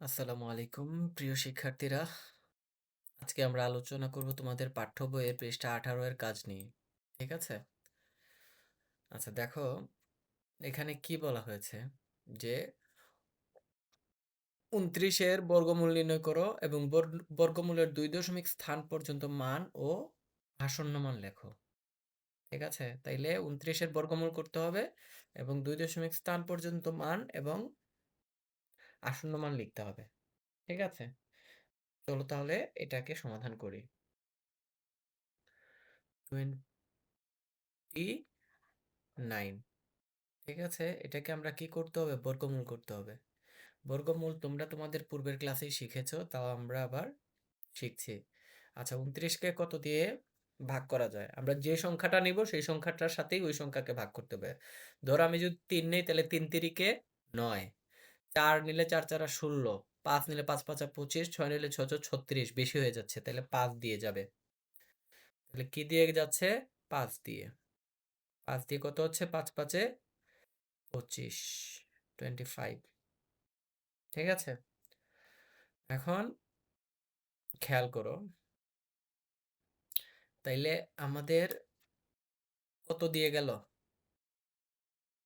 আসসালামু আলাইকুম প্রিয় শিক্ষার্থীরা। আজকে আমরা আলোচনা করব তোমাদের পাঠ্য বইয়ের পৃষ্ঠা 18 এর কাজ নিয়ে। ঠিক আছে? আচ্ছা দেখো, এখানে কি বলা হয়েছে যে 29 এর বর্গমূল নির্ণয় করো এবং বর্গমূলের 2 দশমিক স্থান পর্যন্ত মান ও আসন্ন মান লেখো। ঠিক আছে? তাইলে 29 এর বর্গমূল করতে হবে এবং 2 দশমিক স্থান পর্যন্ত মান এবং আসন্ন মান লিখতে হবে। ঠিক আছে? চলো তাহলে এটাকে সমাধান করি। 29, ঠিক আছে? এটাকে আমরা কি করতে হবে? বর্গমূল করতে হবে। বর্গমূল তোমরা তোমাদের পূর্বের ক্লাসেই শিখেছো, তাও আমরা আবার শিখছি। আচ্ছা, 29 কে কত দিয়ে ভাগ করা যায়? আমরা যে সংখ্যাটা নিব সেই সংখ্যাটার সাথেই ওই সংখ্যাকে ভাগ করতে হবে। ধরো আমি যদি 3 নেই তাহলে 3 তিরিকে 9, 4 নিলে 4 চারা 16, 5 নিলে 5 পাঁচা 25, 6 নিলে 6 36, বেশি হয়ে যাচ্ছে তাহলে 5 দিয়ে যাবে। তাহলে কি দিয়ে যাচ্ছে? 5 দিয়ে। 5 দিয়ে কত হচ্ছে? 5 পাঁচে 25, 25। ঠিক আছে? এখন খেয়াল করো, তাইলে আমাদের কত দিয়ে গেল?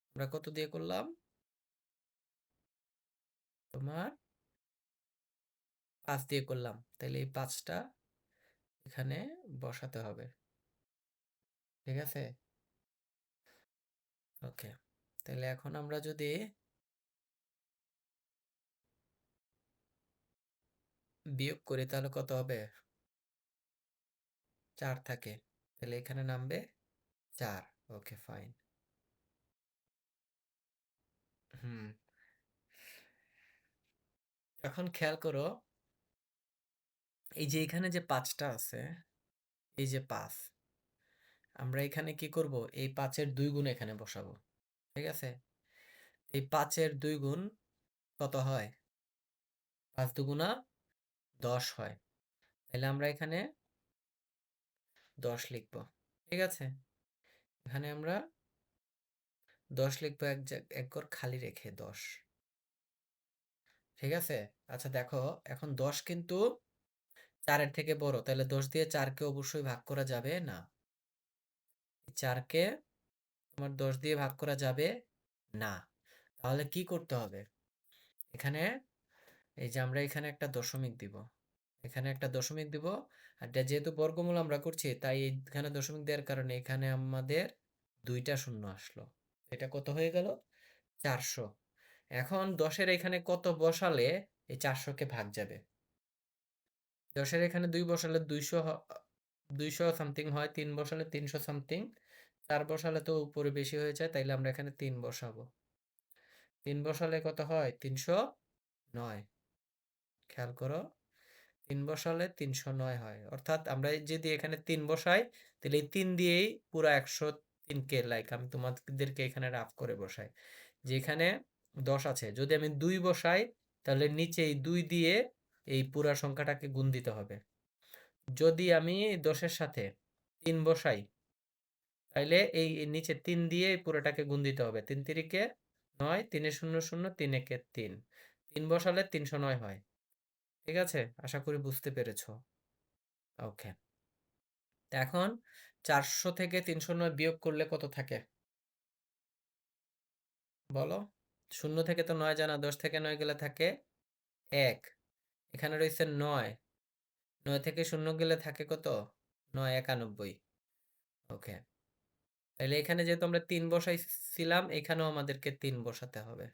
আমরা কত দিয়ে করলাম? তোমার 5 দিয়ে করলাম। তাইলে এই 5টা এখানে বসাতে হবে। ঠিক আছে? ওকে। তাহলে এখন আমরা যদি বিয়োগ করি তাহলে কত হবে? 4 থাকে। তাহলে এখানে নামবে 4। ওকে, ফাইন। হুম। এখন খেয়াল করো, এই যে এখানে যে 5টা আছে, এই যে 5, আমরা এখানে কি করব? এই 5 এর 2 গুণ এখানে বসাবো। ঠিক আছে? এই 5 এর 2 গুণ কত হয়? 5 দুগুণা 10 হয়। তাহলে আমরা এখানে 10 লিখব। ঠিক আছে? এখানে আমরা 10 লিখবো, এক ঘর খালি রেখে 10। ঠিক আছে? আচ্ছা দেখো, এখন 10 কিন্তু 4 এর থেকে বড়, তাহলে 10 দিয়ে 4 কে অবশ্যই ভাগ করা যাবে না। 4 কে তোমার 10 দিয়ে ভাগ করা যাবে না। তাহলে কি করতে হবে? এখানে এই যে আমরা এখানে একটা দশমিক দিব, এখানে একটা দশমিক দিব। আর এটা যেহেতু বর্গমূল আমরা করছি, তাই এখানে দশমিক দেওয়ার কারণে এখানে আমাদের 2টা শূন্য আসলো। এটা কত হয়ে গেল? 400। এখন 10-এর এখানে কত বসালে এই 400 কে ভাগ যাবে? 10-এর এখানে 2 বসালে 200, 200 সামথিং হয়, 3 বসালে 300 সামথিং, 4 বসালে তো উপরে বেশি হয়ে যায়, তাইলে আমরা এখানে 3 বসাবো। 3 বসালে কত হয়? 309। খেয়াল করো, 3 বসালে 309 হয়। অর্থাৎ আমরা যদি এখানে 3 বসাই, তাহলে এই 3 দিয়েই পুরো 103 কে, লাইক আমি তোমাদেরকে এখানে রাফ করে বসাই, যেখানে 10 আছে, যদি আমি 2 বসাই তাহলে নিচে এই 2 দিয়ে এই পুরা সংখ্যাটাকে গুণ দিতে হবে। যদি আমি 10-এর সাথে 3 বসাই, তাইলে এই নিচে 3 দিয়ে এই পুরোটাকে গুণ দিতে হবে। 3 তিরিকে 9, 3 শূন্য শূন্য, 3 একে 3, 3 বসালে 309 হয়। ঠিক আছে? আশা করি বুঝতে পেরেছো। ওকে। এখন 400 থেকে 309 বিয়োগ করলে কত থাকে? বলো। 0 থেকে তো 9 জানা, 10 থেকে 9 গেলে থাকে 1। এখানে রয়েছে 9, 9 থেকে 0 গেলে থাকে কত? 9 91। ওকে। তাহলে এখানে যেহেতু আমরা 3 বসাইছিলাম, এখানেও আমাদেরকে 3 বসাতে হবে।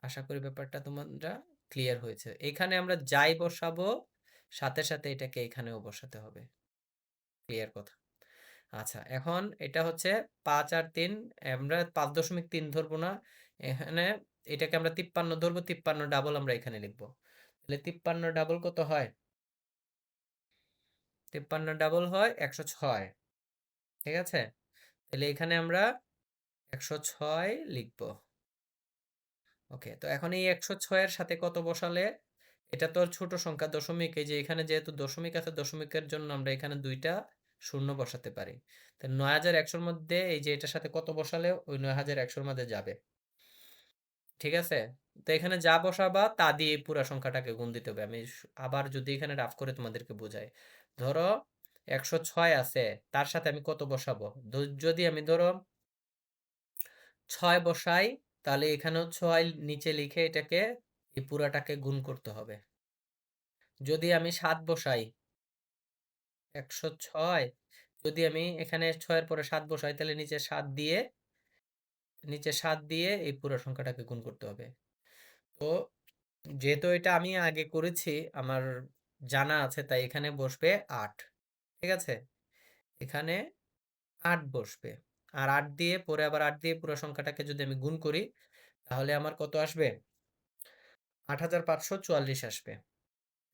আশা করি ব্যাপারটা তোমরা ক্লিয়ার হয়েছে। এখানে আমরা যাই বসাবো, সাথে সাথে এটাকে এখানেও বসাতে হবে। ক্লিয়ার কথা? আচ্ছা, এখন এটা হচ্ছে 5 আর 3, আমরা 5.3 ধরবো না এখানে, এটাকে আমরা 53 ধরবো। 53 ডাবল আমরা এখানে লিখবো। তাহলে 53 ডাবল কত হয়? 53 ডাবল হয় 106। ঠিক আছে? তাহলে এখানে আমরা 106 লিখবো। ওকে, তো এখন এই 106 এর সাথে কত বসালে? এটা তো ছোট সংখ্যা, দশমিক, এই যে এখানে যেহেতু দশমিক আছে, দশমিকের জন্য আমরা এখানে 2টা শূন্য বসাতে পারি। তো 9100-র মধ্যে এই যে এটার সাথে কত বসালে ওই 9100-র মধ্যে যাবে? ঠিক আছে? তো এখানে যা বসাবা তা দিয়ে পুরা সংখ্যাটাকে গুণ দিতে হবে। আমি আবার যদি এখানে রাফ করে তোমাদেরকে বুঝাই। ধরো 106 আছে, তার সাথে আমি কত বসাবো? যদি আমি ধরো 6 বসাই, তাহলে এখানেও 6 নিচে লিখে এটাকে এই পুরাটাকে গুণ করতে হবে। যদি আমি 7 বসাই, 106 যদি আমি এখানে 6 এর পরে 7 বসাই, তাহলে নিচে 7 দিয়ে এই পুরো সংখ্যাটাকে গুণ করতে হবে। তো যেহেতু এটা আমি আগে করেছি, আমার জানা আছে, তাই এখানে বসবে 8। ঠিক আছে? এখানে 8 বসবে। আর 8 দিয়ে পরে আবার 8 দিয়ে পুরো সংখ্যাটাকে যদি আমি গুণ করি, তাহলে আমার কত আসবে? 8544 আসবে।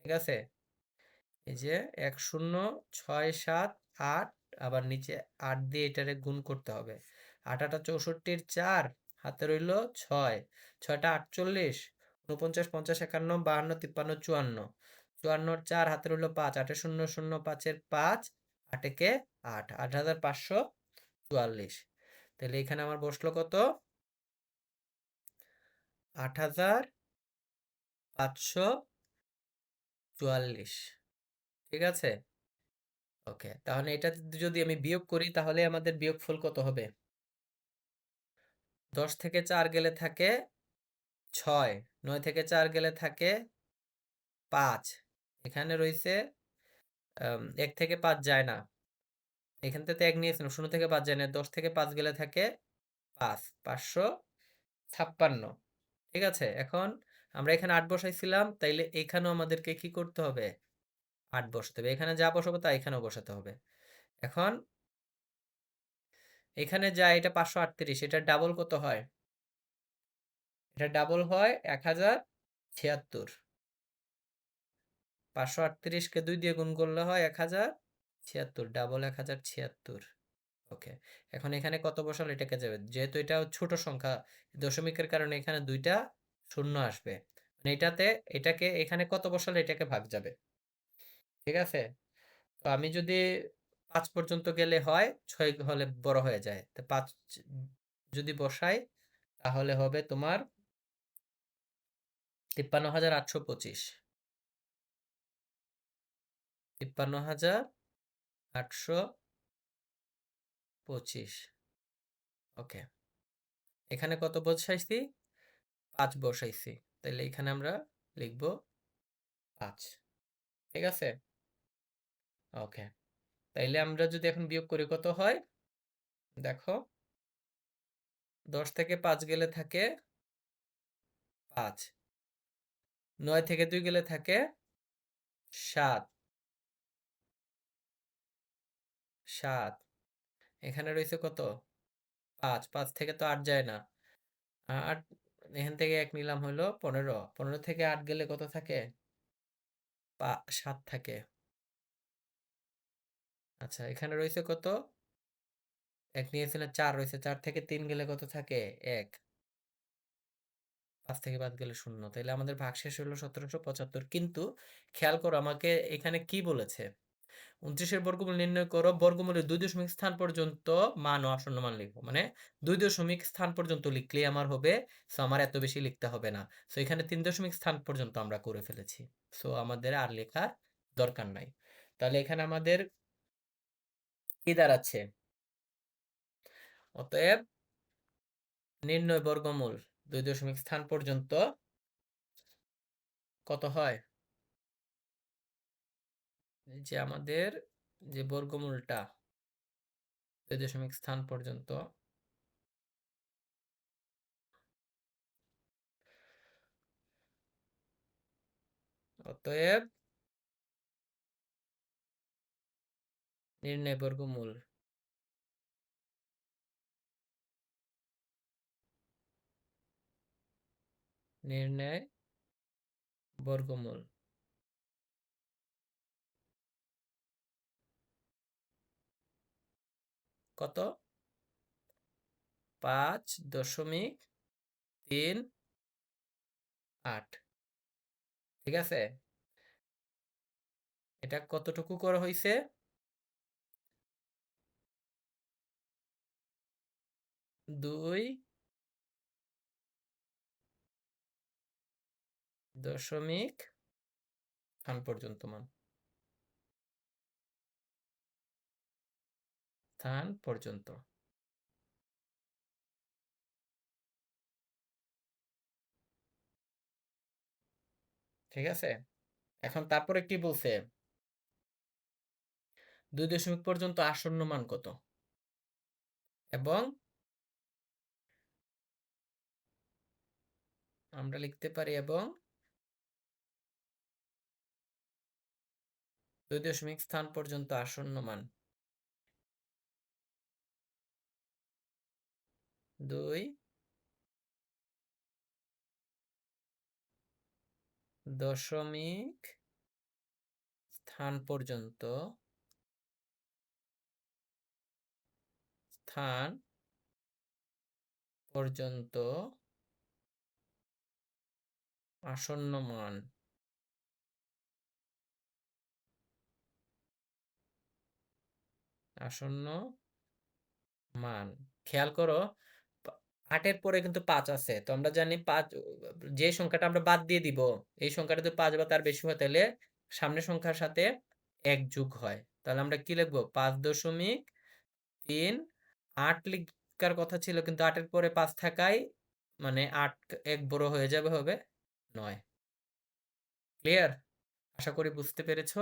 ঠিক আছে? এই যে 1067 8, আবার নিচে 8 দিয়ে এটারে গুণ করতে হবে। 8 8 64 4, হাতে রইল 6, 6টা 48, 49 50 51 52 53 54, 54 4, হাতে রইল 5, 8 0 0 5 5, 8 একে 8, 8544। তাহলে এখানে আমার বসলো কত? 8544। ঠিক আছে? ওকে, তাহলে এটা যদি আমি বিয়োগ করি, তাহলে আমাদের বিয়োগফল কত হবে? 10 থেকে 4 গেলে থাকে 6, 9 থেকে 4 গেলে থাকে 5, এখানে রয়েছে 1 থেকে 5 যায় না, এখান থেকে 1 নিয়েছিলাম, 0 থেকে 5 যায় না, 10 থেকে 5 গেলে থাকে 5, 556। ঠিক আছে? এখন আমরা এখানে 8 বসাইছিলাম, তাইলে এখানেও আমাদেরকে কি করতে হবে? 8 বসাতে হবে। এখানে যা বসাবো তা এখানেও বসাতে হবে। এখন এখানে যা, এটা 538, এটা ডাবল কত হয়? এটা ডাবল হয় 1076। 538কে 2 দিয়ে গুণ করলে হয় 1076, ডাবল 1076। ওকে, এখন এখানে কত বসালে এটাকে যাবে? যেহেতু এটা ছোট সংখ্যা, দশমিকের কারণে এখানে 2টা শূন্য আসবে, মানে এটাকে এখানে কত বসালে এটাকে ভাগ যাবে। ঠিক আছে? তো আমি যদি 5 পর্যন্ত গেলে হয়, 6 হলে বড় হয়ে যায়, তো 5 যদি বসাই, তাহলে হবে তোমার 53825। 53825। ওকে, এখানে কত বসাইছি? 5 বসাইছি, তাহলে এখানে আমরা লিখব 5। ঠিক আছে? ওকে, তাইলে আমরা যদি এখন বিয়োগ করি, কত হয় দেখো? 10 থেকে 5 গেলে থাকে 5, 9 থেকে 2 গেলে থাকে 7, 7, এখানে রয়েছে কত? 5, 5 থেকে তো 8 যায় না, 8, এখান থেকে 1 নিলাম, হলো 15, 15 থেকে 8 গেলে কত থাকে? 7 থাকে। আচ্ছা, এখানে রয়েছে কত? 1 নিয়েছিলাম, 4 রয়েছে, 4 থেকে 3 গেলে কত থাকে? 1, 5 থেকে বাদ গেলে 0, তাহলে আমাদের ভাগশেষ হলো 1775। কিন্তু খেয়াল করো, আমাকে এখানে কি বলেছে? 29-এর বর্গমূল নির্ণয় করো, বর্গমূলের 2 দশমিক স্থান পর্যন্ত মান ও আসন্ন মান লিখবো, মানে 2 দশমিক স্থান পর্যন্ত লিখলেই আমার হবে। সো আমার এত বেশি লিখতে হবে না। সো এখানে 3 দশমিক স্থান পর্যন্ত আমরা করে ফেলেছি, সো আমাদের আর লেখার দরকার নাই। তাহলে এখানে আমাদের কি দাঁড়াচ্ছে? অতএব নির্ণয় বর্গমূল 2 দশমিক স্থান পর্যন্ত কত হয়? এই যে আমাদের যে বর্গমূলটা 2 দশমিক স্থান পর্যন্ত, অতএব নির্ণয় বর্গমূল নির্ণয় বর্গমূল কত? 5.38। ঠিক আছে? এটা কতটুকু করা হয়েছে? 2 দশমিক স্থান পর্যন্ত মান, স্থান পর্যন্ত। ঠিক আছে? এখন তারপরে কি বলছে? 2 দশমিক পর্যন্ত আসন্ন মান কত? এবং আমরা লিখতে পারি এবং 2 দশমিক স্থান পর্যন্ত আসন্ন মান। 2 দশমিক স্থান পর্যন্ত, স্থান পর্যন্ত আসন্ন মান। আসন্ন মান। খেয়াল করো, 8 এর পরে কিন্তু 5 আছে। তো আমরা জানি 5, যে সংখ্যাটা আমরা বাদ দিয়ে দিব, এই সংখ্যাটা যদি 5 বা তার বেশি হয় তাহলে সামনের সংখ্যার সাথে 1 যোগ হয়। তাহলে আমরা কি লিখবো? 5.38 লিখার কথা ছিল, কিন্তু 8 এর পরে 5 থাকায় মানে 8 এক বড় হয়ে যাবে, হবে 9। ক্লিয়ার? আশা করি বুঝতে পেরেছো।